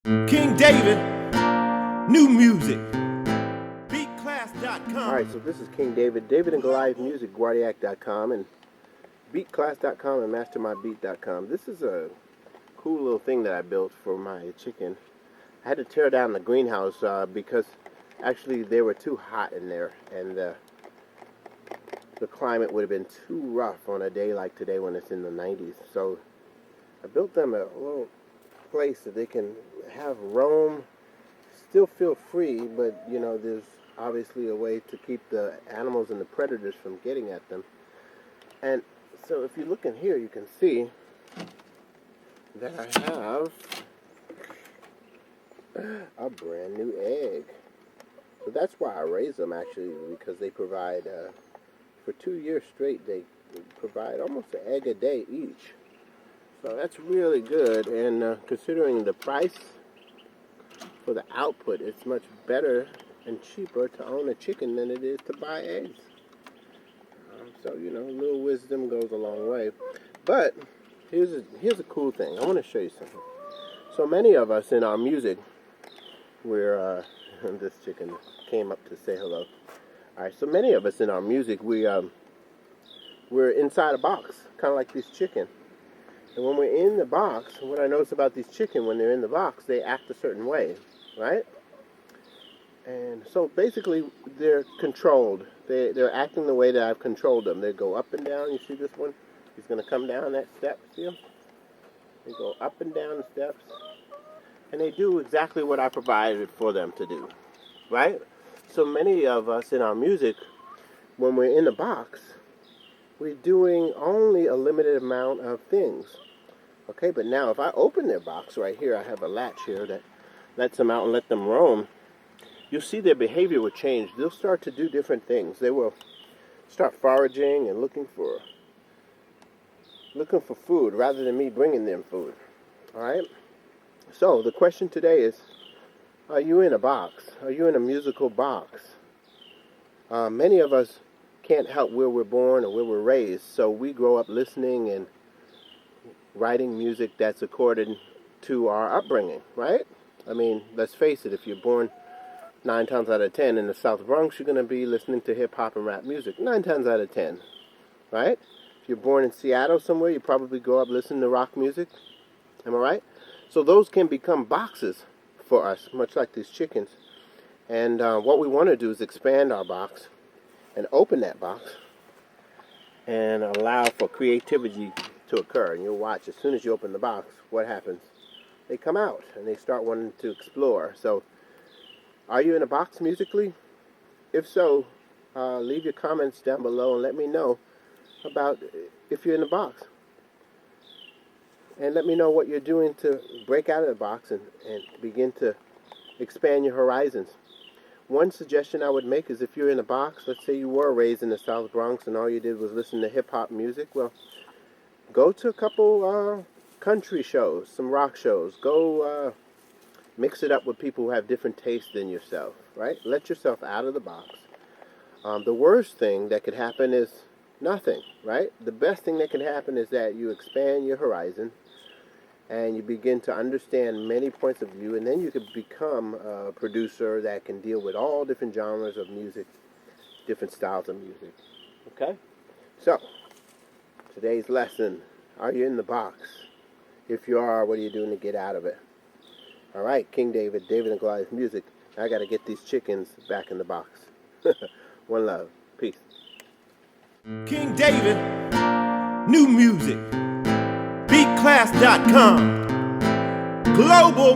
King David, new music, beatclass.com. Alright, so this is King David, David and Goliath Music, Guardiac.com, and beatclass.com and mastermybeat.com. This is a cool little thing that I built for my chicken. I had to tear down the greenhouse because actually they were too hot in there, and the climate would have been too rough on a day like today when it's in the 90s. So I built them a little place that they can have roam, still feel free, but you know, there's obviously a way to keep the animals and the predators from getting at them. And so if you look in here, you can see that I have a brand new egg. So that's why I raise them, actually, because they provide, for 2 years straight, they provide almost an egg a day each. So that's really good, and considering the price for the output, it's much better and cheaper to own a chicken than it is to buy eggs. So, you know, a little wisdom goes a long way. But here's a cool thing. I want to show you something. So many of us in our music, we're, this chicken came up to say hello. All right, so many of us in our music, we're inside a box, kind of like this chicken. And when we're in the box, what I notice about these chicken, when they're in the box, they act a certain way, right? And so basically, they're controlled. They're acting the way that I've controlled them. They go up and down. You see this one? He's going to come down that step. See him? They go up and down the steps. And they do exactly what I provided for them to do, right? So many of us in our music, when we're in the box, we're doing only a limited amount of things. Okay, but now if I open their box right here, I have a latch here that lets them out and let them roam. You'll see their behavior will change. They'll start to do different things. They will start foraging and looking for food rather than me bringing them food. All right? So the question today is, are you in a box? Are you in a musical box? Many of us can't help where we're born or where we're raised, so we grow up listening and writing music that's according to our upbringing, right? I mean, let's face it, if you're born 9 times out of 10 in the South Bronx, you're going to be listening to hip-hop and rap music 9 times out of 10, right? If you're born in Seattle somewhere, you probably grow up listening to rock music. Am I right? So those can become boxes for us, much like these chickens. And what we want to do is expand our box and open that box and allow for creativity to occur. And you'll watch, as soon as you open the box, what happens? They come out and they start wanting to explore. So are you in a box musically? If so, leave your comments down below and let me know about if you're in a box. And let me know what you're doing to break out of the box and begin to expand your horizons. One suggestion I would make is, if you're in a box, let's say you were raised in the South Bronx and all you did was listen to hip-hop music, well, go to a couple country shows, some rock shows. Go mix it up with people who have different tastes than yourself, right? Let yourself out of the box. The worst thing that could happen is nothing, right? The best thing that can happen is that you expand your horizon and you begin to understand many points of view, and then you could become a producer that can deal with all different genres of music, different styles of music. Okay? So, today's lesson, are you in the box? If you are, what are you doing to get out of it? All right, King David, David and Goliath Music. I got to get these chickens back in the box. One love. Peace. King David, new music, beatclass.com, global